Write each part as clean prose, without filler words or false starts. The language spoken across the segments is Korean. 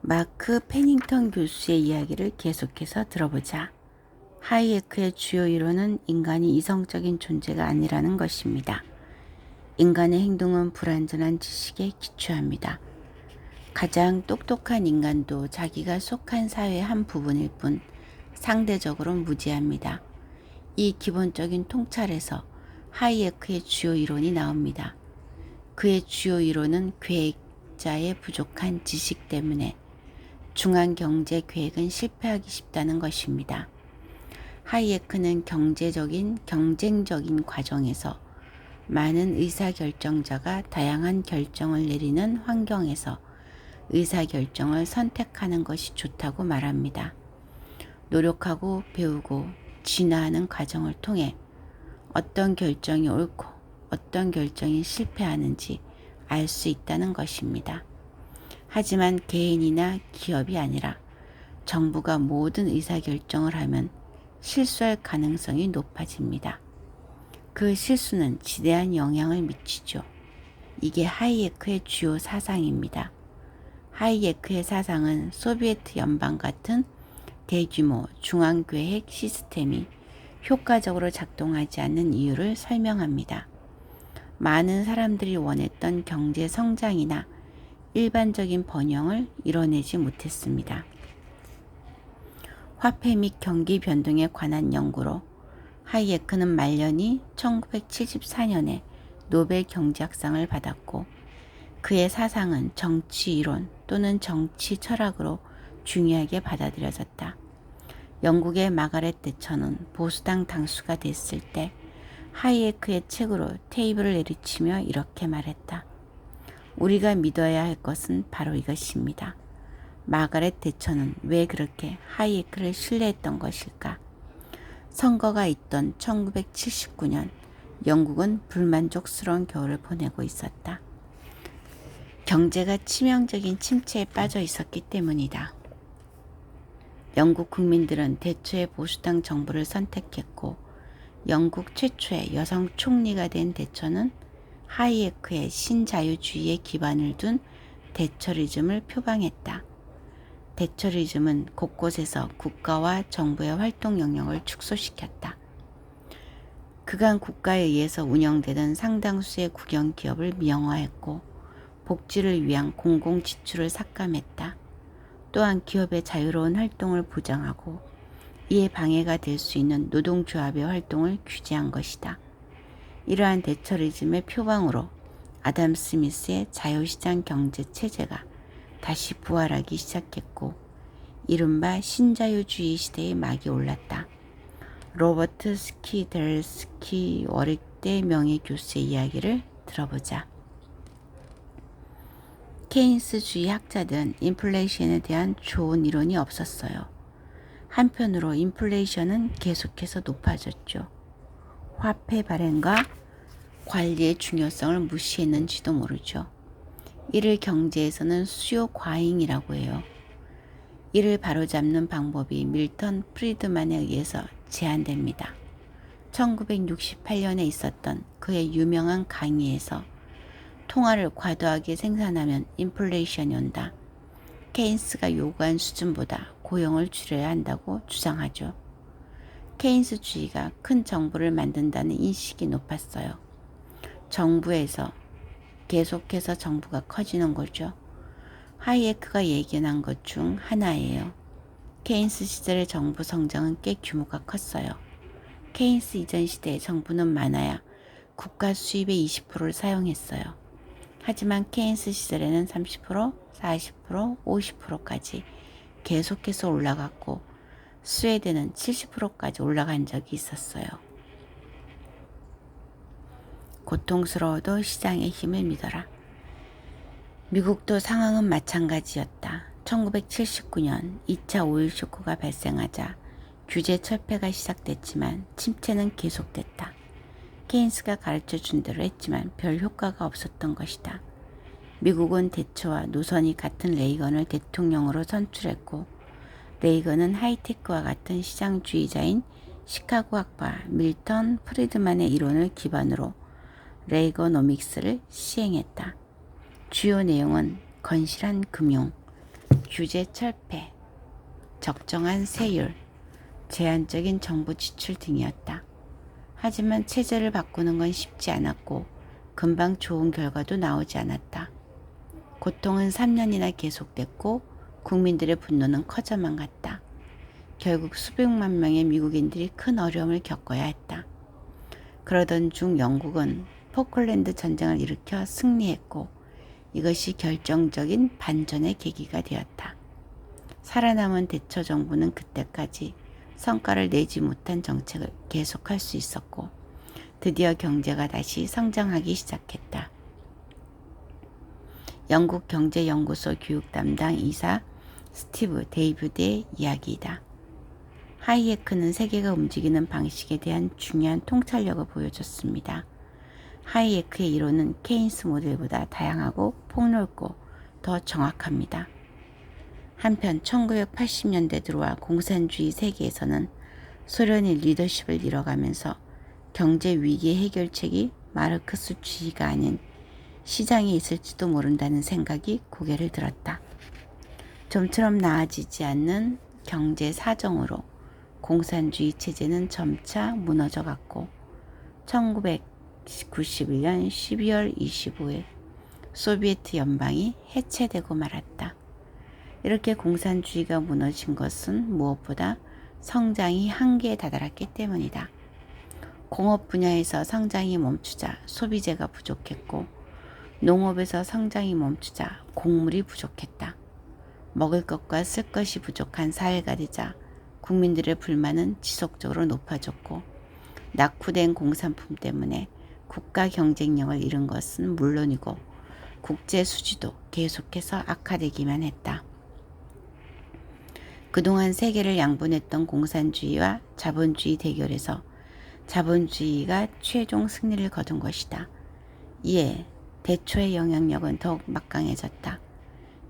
마크 페닝턴 교수의 이야기를 계속해서 들어보자. 하이에크의 주요 이론은 인간이 이성적인 존재가 아니라는 것입니다. 인간의 행동은 불완전한 지식에 기초합니다. 가장 똑똑한 인간도 자기가 속한 사회의 한 부분일 뿐 상대적으로 무지합니다. 이 기본적인 통찰에서 하이에크의 주요 이론이 나옵니다. 그의 주요 이론은 계획자의 부족한 지식 때문에 중앙 경제 계획은 실패하기 쉽다는 것입니다. 하이에크는 경쟁적인 과정에서 많은 의사결정자가 다양한 결정을 내리는 환경에서 의사결정을 선택하는 것이 좋다고 말합니다. 노력하고 배우고 진화하는 과정을 통해 어떤 결정이 옳고 어떤 결정이 실패하는지 알 수 있다는 것입니다. 하지만 개인이나 기업이 아니라 정부가 모든 의사결정을 하면 실수할 가능성이 높아집니다. 그 실수는 지대한 영향을 미치죠. 이게 하이에크의 주요 사상입니다. 하이에크의 사상은 소비에트 연방 같은 대규모 중앙계획 시스템이 효과적으로 작동하지 않는 이유를 설명합니다. 많은 사람들이 원했던 경제 성장이나 일반적인 번영을 이뤄내지 못했습니다. 화폐 및 경기 변동에 관한 연구로 하이에크는 말년이 1974년에 노벨 경제학상을 받았고 그의 사상은 정치 이론 또는 정치 철학으로 중요하게 받아들여졌다. 영국의 마가렛 대처는 보수당 당수가 됐을 때 하이에크의 책으로 테이블을 내리치며 이렇게 말했다. 우리가 믿어야 할 것은 바로 이것입니다. 마가렛 대처는 왜 그렇게 하이에크를 신뢰했던 것일까? 선거가 있던 1979년 영국은 불만족스러운 겨울을 보내고 있었다. 경제가 치명적인 침체에 빠져 있었기 때문이다. 영국 국민들은 대처의 보수당 정부를 선택했고 영국 최초의 여성 총리가 된 대처는 하이에크의 신자유주의에 기반을 둔 대처리즘을 표방했다. 대처리즘은 곳곳에서 국가와 정부의 활동 영역을 축소시켰다. 그간 국가에 의해서 운영되던 상당수의 국영기업을 민영화했고 복지를 위한 공공지출을 삭감했다. 또한 기업의 자유로운 활동을 보장하고 이에 방해가 될 수 있는 노동조합의 활동을 규제한 것이다. 이러한 대처리즘의 표방으로 아담 스미스의 자유시장 경제 체제가 다시 부활하기 시작했고 이른바 신자유주의 시대의 막이 올랐다. 로버트 스키델스키 월익대 명예교수의 이야기를 들어보자. 케인스주의 학자들은 인플레이션에 대한 좋은 이론이 없었어요. 한편으로 인플레이션은 계속해서 높아졌죠. 화폐 발행과 관리의 중요성을 무시했는지도 모르죠. 이를 경제에서는 수요 과잉이라고 해요. 이를 바로잡는 방법이 밀턴 프리드만에 의해서 제안됩니다. 1968년에 있었던 그의 유명한 강의에서 통화를 과도하게 생산하면 인플레이션이 온다. 케인스가 요구한 수준보다 고용을 줄여야 한다고 주장하죠. 케인스주의가 큰 정부를 만든다는 인식이 높았어요. 정부에서 계속해서 정부가 커지는 거죠. 하이에크가 예견한 것 중 하나예요. 케인스 시절의 정부 성장은 꽤 규모가 컸어요. 케인스 이전 시대의 정부는 많아야 국가 수입의 20%를 사용했어요. 하지만 케인스 시절에는 30%, 40%, 50%까지 계속해서 올라갔고 스웨덴은 70%까지 올라간 적이 있었어요. 고통스러워도 시장의 힘을 믿어라. 미국도 상황은 마찬가지였다. 1979년 2차 오일 쇼크가 발생하자 규제 철폐가 시작됐지만 침체는 계속됐다. 케인스가 가르쳐준 대로 했지만 별 효과가 없었던 것이다. 미국은 대처와 노선이 같은 레이건을 대통령으로 선출했고 레이건은 하이테크와 같은 시장주의자인 시카고 학파 밀턴 프리드만의 이론을 기반으로 레이거노믹스를 시행했다. 주요 내용은 건실한 금융, 규제 철폐, 적정한 세율, 제한적인 정부 지출 등이었다. 하지만 체제를 바꾸는 건 쉽지 않았고 금방 좋은 결과도 나오지 않았다. 고통은 3년이나 계속됐고 국민들의 분노는 커져만 갔다. 결국 수백만 명의 미국인들이 큰 어려움을 겪어야 했다. 그러던 중 영국은 포클랜드 전쟁을 일으켜 승리했고 이것이 결정적인 반전의 계기가 되었다. 살아남은 대처 정부는 그때까지 성과를 내지 못한 정책을 계속할 수 있었고 드디어 경제가 다시 성장하기 시작했다. 영국 경제연구소 교육 담당 이사 스티브 데이비드의 이야기이다. 하이에크는 세계가 움직이는 방식에 대한 중요한 통찰력을 보여줬습니다. 하이에크의 이론은 케인스 모델보다 다양하고 폭넓고 더 정확합니다. 한편 1980년대 들어와 공산주의 세계에서는 소련이 리더십을 잃어가면서 경제 위기 해결책이 마르크스주의가 아닌 시장에 있을지도 모른다는 생각이 고개를 들었다. 좀처럼 나아지지 않는 경제 사정으로 공산주의 체제는 점차 무너져갔고 1991년 12월 25일 소비에트 연방이 해체되고 말았다. 이렇게 공산주의가 무너진 것은 무엇보다 성장이 한계에 다다랐기 때문이다. 공업 분야에서 성장이 멈추자 소비재가 부족했고 농업에서 성장이 멈추자 곡물이 부족했다. 먹을 것과 쓸 것이 부족한 사회가 되자 국민들의 불만은 지속적으로 높아졌고 낙후된 공산품 때문에 국가 경쟁력을 잃은 것은 물론이고 국제 수지도 계속해서 악화되기만 했다. 그동안 세계를 양분했던 공산주의와 자본주의 대결에서 자본주의가 최종 승리를 거둔 것이다. 이에 대초의 영향력은 더욱 막강해졌다.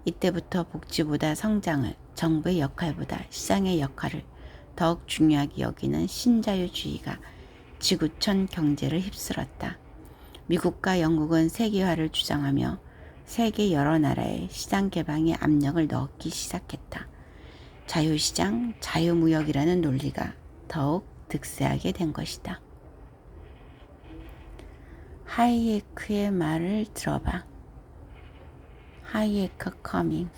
이때부터 복지보다 성장을, 정부의 역할보다 시장의 역할을 더욱 중요하게 여기는 신자유주의가 지구촌 경제를 휩쓸었다. 미국과 영국은 세계화를 주장하며 세계 여러 나라에 시장 개방에 압력을 넣기 시작했다. 자유시장, 자유무역이라는 논리가 더욱 득세하게 된 것이다. 하이에크의 말을 들어봐. 하이에크 커밍.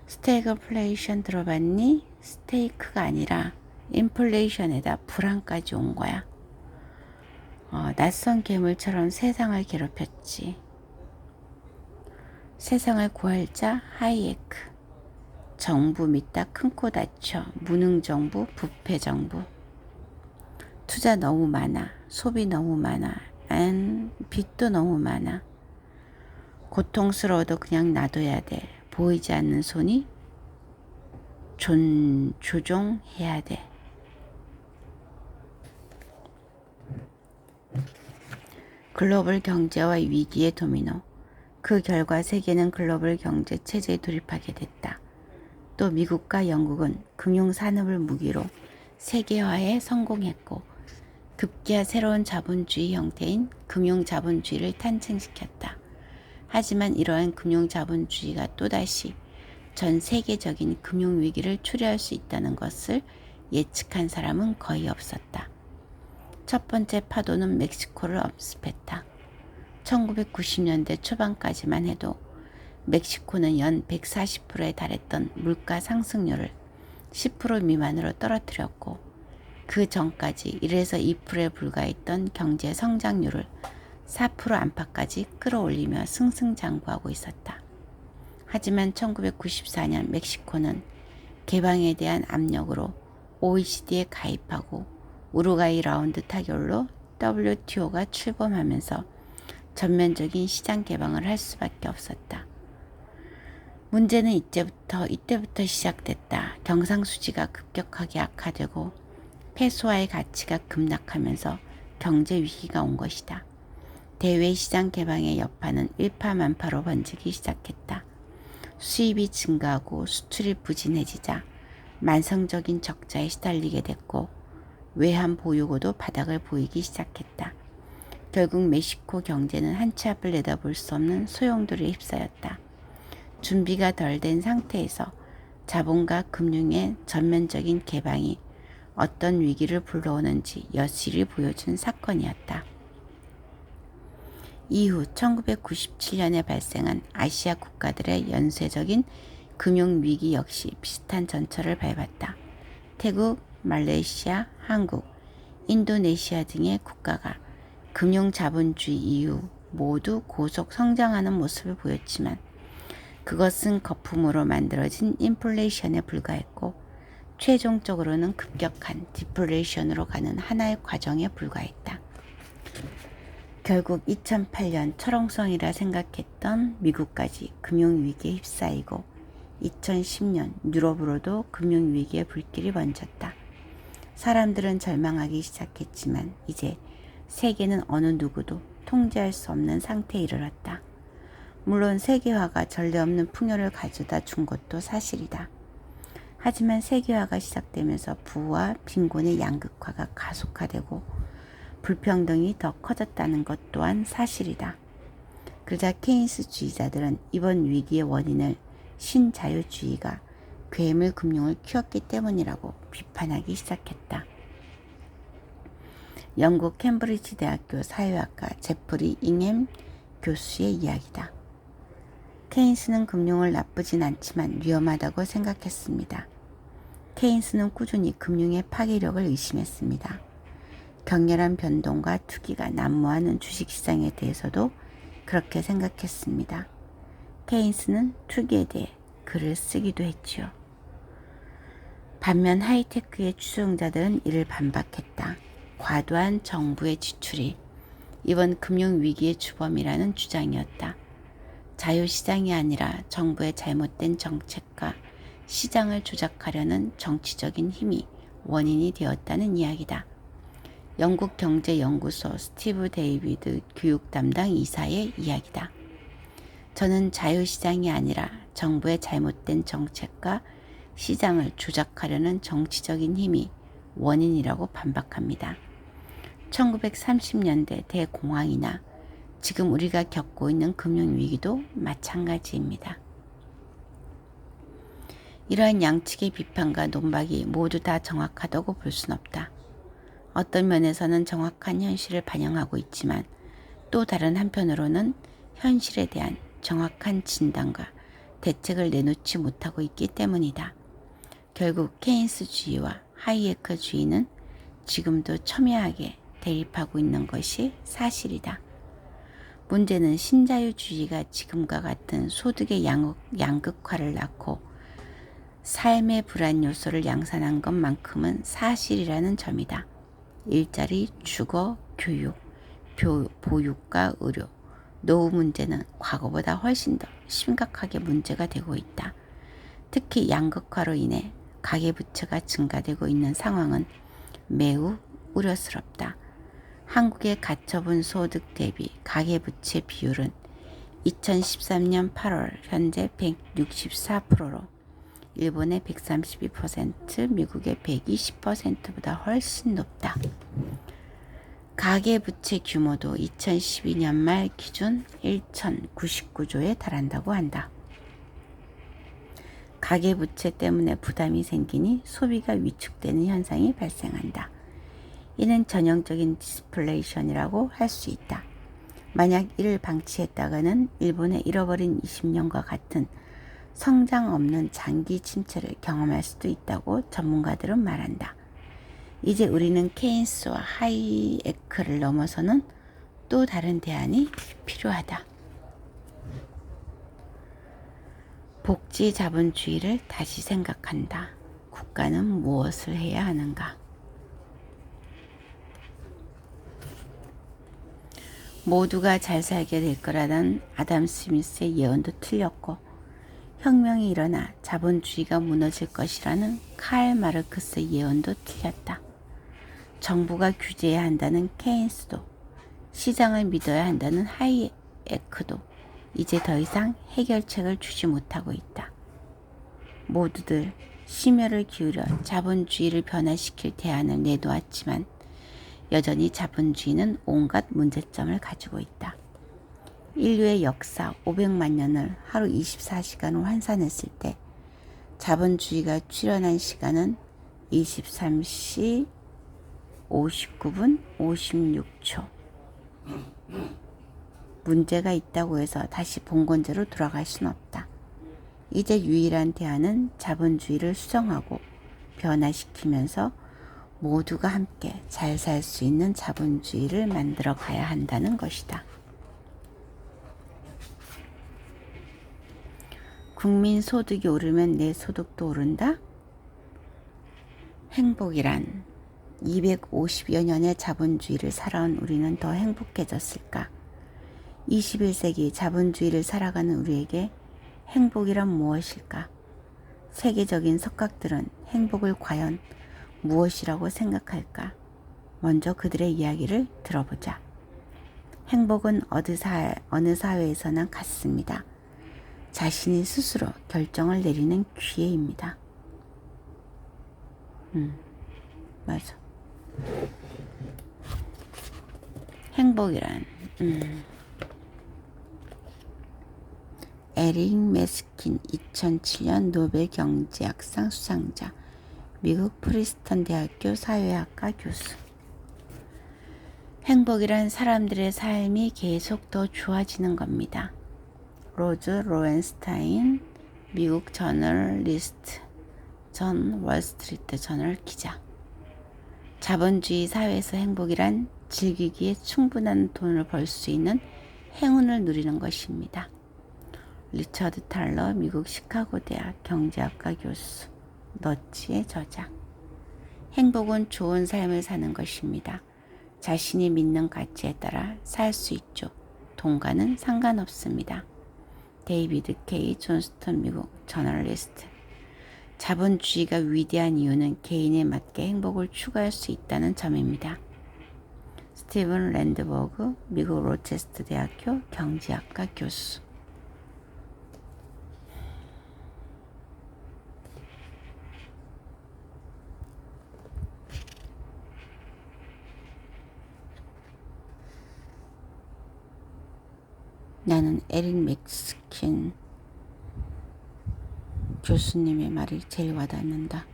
스태그플레이션 들어봤니? 스테이크가 아니라 인플레이션에다 불안까지 온 거야. 낯선 괴물처럼 세상을 괴롭혔지. 세상을 구할 자 하이에크. 정부 믿다 큰 코 다쳐. 무능정부, 부패정부. 투자 너무 많아. 소비 너무 많아. 빚도 너무 많아. 고통스러워도 그냥 놔둬야 돼. 보이지 않는 손이 조종해야 돼. 글로벌 경제와 위기의 도미노. 그 결과 세계는 글로벌 경제 체제에 돌입하게 됐다. 또 미국과 영국은 금융산업을 무기로 세계화에 성공했고 급기야 새로운 자본주의 형태인 금융자본주의를 탄생시켰다. 하지만 이러한 금융자본주의가 또다시 전 세계적인 금융위기를 초래할 수 있다는 것을 예측한 사람은 거의 없었다. 첫 번째 파도는 멕시코를 엄습했다. 1990년대 초반까지만 해도 멕시코는 연 140%에 달했던 물가 상승률을 10% 미만으로 떨어뜨렸고 그 전까지 1에서 2%에 불과했던 경제 성장률을 4% 안팎까지 끌어올리며 승승장구하고 있었다. 하지만 1994년 멕시코는 개방에 대한 압력으로 OECD에 가입하고 우루과이 라운드 타결로 WTO가 출범하면서 전면적인 시장 개방을 할 수밖에 없었다. 문제는 이때부터 시작됐다. 경상수지가 급격하게 악화되고 페소화의 가치가 급락하면서 경제 위기가 온 것이다. 대외 시장 개방의 여파는 일파만파로 번지기 시작했다. 수입이 증가하고 수출이 부진해지자 만성적인 적자에 시달리게 됐고 외환 보유고도 바닥을 보이기 시작했다. 결국 멕시코 경제는 한치 앞을 내다볼 수 없는 소용돌이에 휩싸였다. 준비가 덜 된 상태에서 자본과 금융의 전면적인 개방이 어떤 위기를 불러오는지 여실히 보여준 사건이었다. 이후 1997년에 발생한 아시아 국가들의 연쇄적인 금융위기 역시 비슷한 전철을 밟았다. 태국, 말레이시아, 한국, 인도네시아 등의 국가가 금융자본주의 이후 모두 고속 성장하는 모습을 보였지만 그것은 거품으로 만들어진 인플레이션에 불과했고 최종적으로는 급격한 디플레이션으로 가는 하나의 과정에 불과했다. 결국 2008년 철옹성이라 생각했던 미국까지 금융위기에 휩싸이고 2010년 유럽으로도 금융위기의 불길이 번졌다. 사람들은 절망하기 시작했지만 이제 세계는 어느 누구도 통제할 수 없는 상태에 이르렀다. 물론 세계화가 전례 없는 풍요를 가져다 준 것도 사실이다. 하지만 세계화가 시작되면서 부와 빈곤의 양극화가 가속화되고 불평등이 더 커졌다는 것 또한 사실이다. 그러자 케인스주의자들은 이번 위기의 원인을 신자유주의가 괴물 금융을 키웠기 때문이라고 비판하기 시작했다. 영국 캠브리지 대학교 사회학과 제프리 잉햄 교수의 이야기다. 케인스는 금융을 나쁘진 않지만 위험하다고 생각했습니다. 케인스는 꾸준히 금융의 파괴력을 의심했습니다. 격렬한 변동과 투기가 난무하는 주식시장에 대해서도 그렇게 생각했습니다. 케인스는 투기에 대해 글을 쓰기도 했지요. 반면 하이테크의 추종자들은 이를 반박했다. 과도한 정부의 지출이 이번 금융위기의 주범이라는 주장이었다. 자유시장이 아니라 정부의 잘못된 정책과 시장을 조작하려는 정치적인 힘이 원인이 되었다는 이야기다. 영국 경제연구소 스티브 데이비드 교육 담당 이사의 이야기다. 저는 자유시장이 아니라 정부의 잘못된 정책과 시장을 조작하려는 정치적인 힘이 원인이라고 반박합니다. 1930년대 대공황이나 지금 우리가 겪고 있는 금융위기도 마찬가지입니다. 이러한 양측의 비판과 논박이 모두 다 정확하다고 볼 순 없다. 어떤 면에서는 정확한 현실을 반영하고 있지만 또 다른 한편으로는 현실에 대한 정확한 진단과 대책을 내놓지 못하고 있기 때문이다. 결국 케인스주의와 하이에크주의는 지금도 첨예하게 대립하고 있는 것이 사실이다. 문제는 신자유주의가 지금과 같은 소득의 양극화를 낳고 삶의 불안 요소를 양산한 것만큼은 사실이라는 점이다. 일자리, 주거, 교육, 보육과 의료, 노후 문제는 과거보다 훨씬 더 심각하게 문제가 되고 있다. 특히 양극화로 인해 가계부채가 증가되고 있는 상황은 매우 우려스럽다. 한국의 가처분 소득 대비 가계부채 비율은 2013년 8월 현재 164%로 일본의 132%, 미국의 120%보다 훨씬 높다. 가계부채 규모도 2012년 말 기준 1,099조에 달한다고 한다. 가계부채 때문에 부담이 생기니 소비가 위축되는 현상이 발생한다. 이는 전형적인 디스플레이션이라고 할 수 있다. 만약 이를 방치했다가는 일본의 잃어버린 20년과 같은 성장 없는 장기 침체를 경험할 수도 있다고 전문가들은 말한다. 이제 우리는 케인스와 하이에크를 넘어서는 또 다른 대안이 필요하다. 복지 자본주의를 다시 생각한다. 국가는 무엇을 해야 하는가? 모두가 잘 살게 될 거라는 아담 스미스의 예언도 틀렸고 혁명이 일어나 자본주의가 무너질 것이라는 칼 마르크스의 예언도 틀렸다. 정부가 규제해야 한다는 케인스도 시장을 믿어야 한다는 하이에크도 이제 더 이상 해결책을 주지 못하고 있다. 모두들 심혈을 기울여 자본주의를 변화시킬 대안을 내놓았지만 여전히 자본주의는 온갖 문제점을 가지고 있다. 인류의 역사 500만 년을 하루 24시간을 환산했을 때 자본주의가 출현한 시간은 23시 59분 56초. 문제가 있다고 해서 다시 봉건제로 돌아갈 순 없다. 이제 유일한 대안은 자본주의를 수정하고 변화시키면서 모두가 함께 잘 살 수 있는 자본주의를 만들어 가야 한다는 것이다. 국민 소득이 오르면 내 소득도 오른다? 행복이란 250여 년의 자본주의를 살아온 우리는 더 행복해졌을까? 21세기 자본주의를 살아가는 우리에게 행복이란 무엇일까? 세계적인 석학들은 행복을 과연 무엇이라고 생각할까? 먼저 그들의 이야기를 들어보자. 행복은 어느 사회에서나 같습니다. 자신이 스스로 결정을 내리는 기회입니다. 맞아. 행복이란 에릭 메스킨 2007년 노벨 경제학상 수상자, 미국 프리스턴 대학교 사회학과 교수. 행복이란 사람들의 삶이 계속 더 좋아지는 겁니다. 로즈 로엔스타인, 미국 저널리스트, 전 월스트리트 저널 기자. 자본주의 사회에서 행복이란 즐기기에 충분한 돈을 벌 수 있는 행운을 누리는 것입니다. 리처드 탈러, 미국 시카고 대학 경제학과 교수, 너치의 저자. 행복은 좋은 삶을 사는 것입니다. 자신이 믿는 가치에 따라 살 수 있죠. 돈과는 상관없습니다. 데이비드 K. 존스턴, 미국 저널리스트. 자본주의가 위대한 이유는 개인에 맞게 행복을 추구할 수 있다는 점입니다. 스티븐 랜드버그, 미국 로체스터 대학교 경제학과 교수. 나는 에릭 맥스킨 교수님의 말이 제일 와닿는다.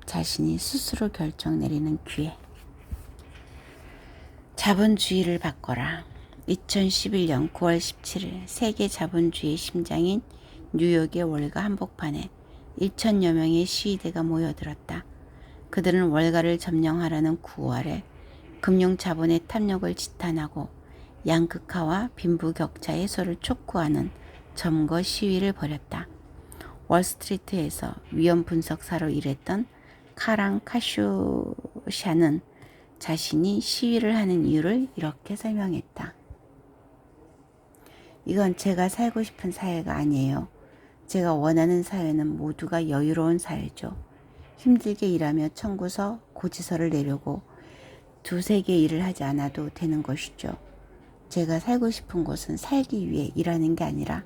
자신이 스스로 결정 내리는 기회. 자본주의를 바꿔라. 2011년 9월 17일 세계 자본주의의 심장인 뉴욕의 월가 한복판에 1,000여 명의 시위대가 모여들었다. 그들은 월가를 점령하라는 구호 아래 금융자본의 탐욕을 지탄하고 양극화와 빈부격차 해소를 촉구하는 점거 시위를 벌였다. 월스트리트에서 위험 분석사로 일했던 카랑 카슈샤는 자신이 시위를 하는 이유를 이렇게 설명했다. 이건 제가 살고 싶은 사회가 아니에요. 제가 원하는 사회는 모두가 여유로운 사회죠. 힘들게 일하며 청구서, 고지서를 내려고 두세 개 일을 하지 않아도 되는 것이죠. 제가 살고 싶은 곳은 살기 위해 일하는 게 아니라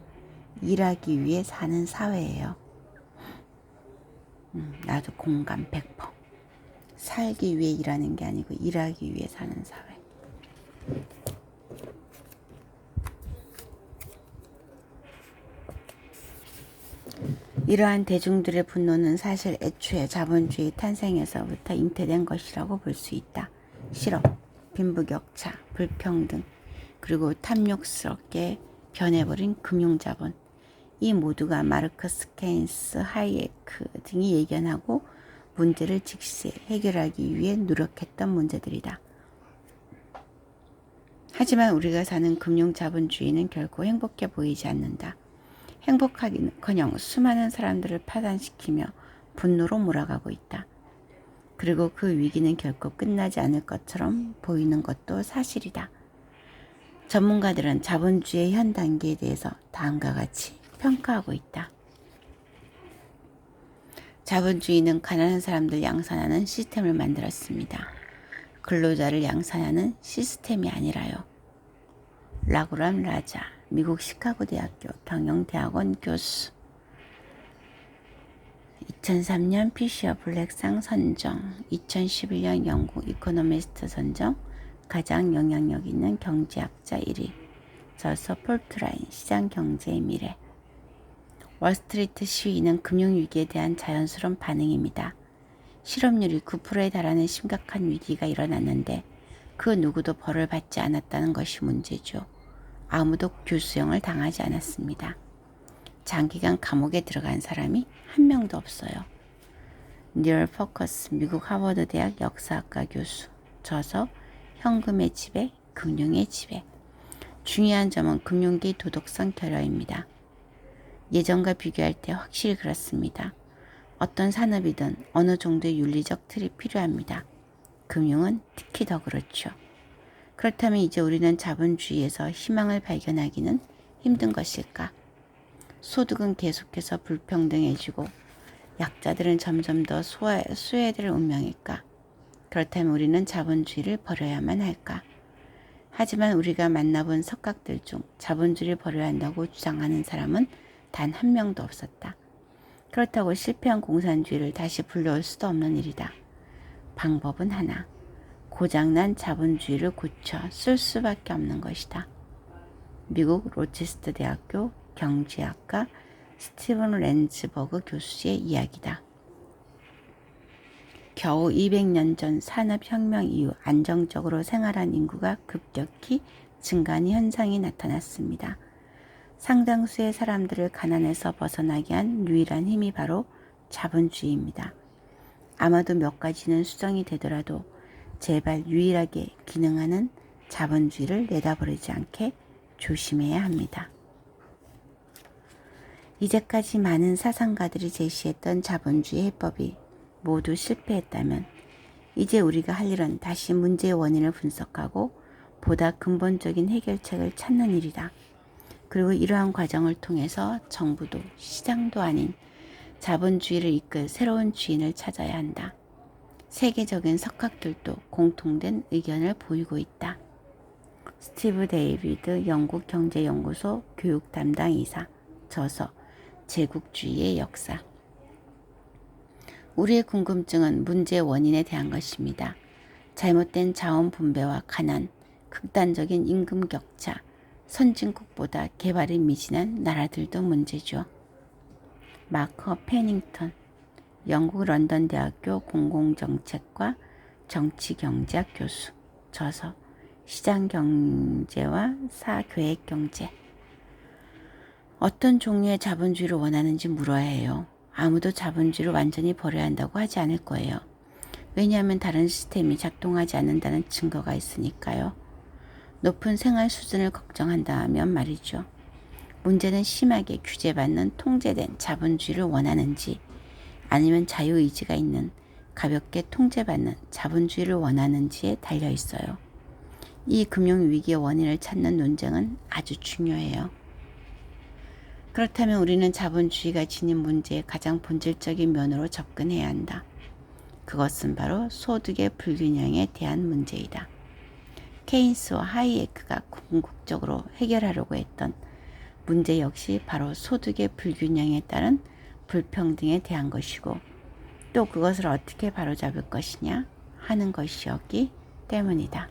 일하기 위해 사는 사회예요. 나도 공감 100%. 살기 위해 일하는 게 아니고 일하기 위해 사는 사회. 이러한 대중들의 분노는 사실 애초에 자본주의 탄생에서부터 잉태된 것이라고 볼 수 있다. 실업, 빈부격차, 불평등, 그리고 탐욕스럽게 변해버린 금융자본. 이 모두가 마르크스, 케인스, 하이에크 등이 예견하고 문제를 즉시 해결하기 위해 노력했던 문제들이다. 하지만 우리가 사는 금융자본주의는 결코 행복해 보이지 않는다. 행복하기는커녕 수많은 사람들을 파산시키며 분노로 몰아가고 있다. 그리고 그 위기는 결코 끝나지 않을 것처럼 보이는 것도 사실이다. 전문가들은 자본주의의 현 단계에 대해서 다음과 같이 평가하고 있다. 자본주의는 가난한 사람들 양산하는 시스템을 만들었습니다. 근로자를 양산하는 시스템이 아니라요. 라구람 라자, 미국 시카고 대학교 경영대학원 교수. 2003년 피셔 블랙상 선정, 2011년 영국 이코노미스트 선정 가장 영향력 있는 경제학자 1위. 저서 폴트라인 시장 경제의 미래. 월스트리트 시위는 금융위기에 대한 자연스러운 반응입니다. 실업률이 9%에 달하는 심각한 위기가 일어났는데 그 누구도 벌을 받지 않았다는 것이 문제죠. 아무도 교수형을 당하지 않았습니다. 장기간 감옥에 들어간 사람이 한 명도 없어요. 닐 포커스 미국 하버드 대학 역사학과 교수. 저서 현금의 지배, 금융의 지배. 중요한 점은 금융계의 도덕성 결여입니다. 예전과 비교할 때 확실히 그렇습니다. 어떤 산업이든 어느 정도의 윤리적 틀이 필요합니다. 금융은 특히 더 그렇죠. 그렇다면 이제 우리는 자본주의에서 희망을 발견하기는 힘든 것일까? 소득은 계속해서 불평등해지고 약자들은 점점 더 소외될 운명일까? 그렇다면 우리는 자본주의를 버려야만 할까? 하지만 우리가 만나본 석각들 중 자본주의를 버려야 한다고 주장하는 사람은 단 한 명도 없었다. 그렇다고 실패한 공산주의를 다시 불러올 수도 없는 일이다. 방법은 하나. 고장난 자본주의를 고쳐 쓸 수밖에 없는 것이다. 미국 로체스터 대학교 경제학과 스티븐 렌즈버그 교수의 이야기다. 겨우 200년 전 산업혁명 이후 안정적으로 생활한 인구가 급격히 증가하는 현상이 나타났습니다. 상당수의 사람들을 가난에서 벗어나게 한 유일한 힘이 바로 자본주의입니다. 아마도 몇 가지는 수정이 되더라도 제발 유일하게 기능하는 자본주의를 내다버리지 않게 조심해야 합니다. 이제까지 많은 사상가들이 제시했던 자본주의 해법이 모두 실패했다면 이제 우리가 할 일은 다시 문제의 원인을 분석하고 보다 근본적인 해결책을 찾는 일이다. 그리고 이러한 과정을 통해서 정부도 시장도 아닌 자본주의를 이끌 새로운 주인을 찾아야 한다. 세계적인 석학들도 공통된 의견을 보이고 있다. 스티브 데이비드 영국 경제연구소 교육 담당 이사. 저서 제국주의의 역사. 우리의 궁금증은 문제의 원인에 대한 것입니다. 잘못된 자원 분배와 가난, 극단적인 임금 격차, 선진국보다 개발이 미진한 나라들도 문제죠. 마커 페닝턴, 영국 런던 대학교 공공정책과 정치경제학 교수. 저서 시장경제와 사교획경제. 어떤 종류의 자본주의를 원하는지 물어야 해요. 아무도 자본주의를 완전히 버려야 한다고 하지 않을 거예요. 왜냐하면 다른 시스템이 작동하지 않는다는 증거가 있으니까요. 높은 생활 수준을 걱정한다면 말이죠. 문제는 심하게 규제받는 통제된 자본주의를 원하는지 아니면 자유의지가 있는 가볍게 통제받는 자본주의를 원하는지에 달려 있어요. 이 금융위기의 원인을 찾는 논쟁은 아주 중요해요. 그렇다면 우리는 자본주의가 지닌 문제의 가장 본질적인 면으로 접근해야 한다. 그것은 바로 소득의 불균형에 대한 문제이다. 케인스와 하이에크가 궁극적으로 해결하려고 했던 문제 역시 바로 소득의 불균형에 따른 불평등에 대한 것이고 또 그것을 어떻게 바로잡을 것이냐 하는 것이었기 때문이다.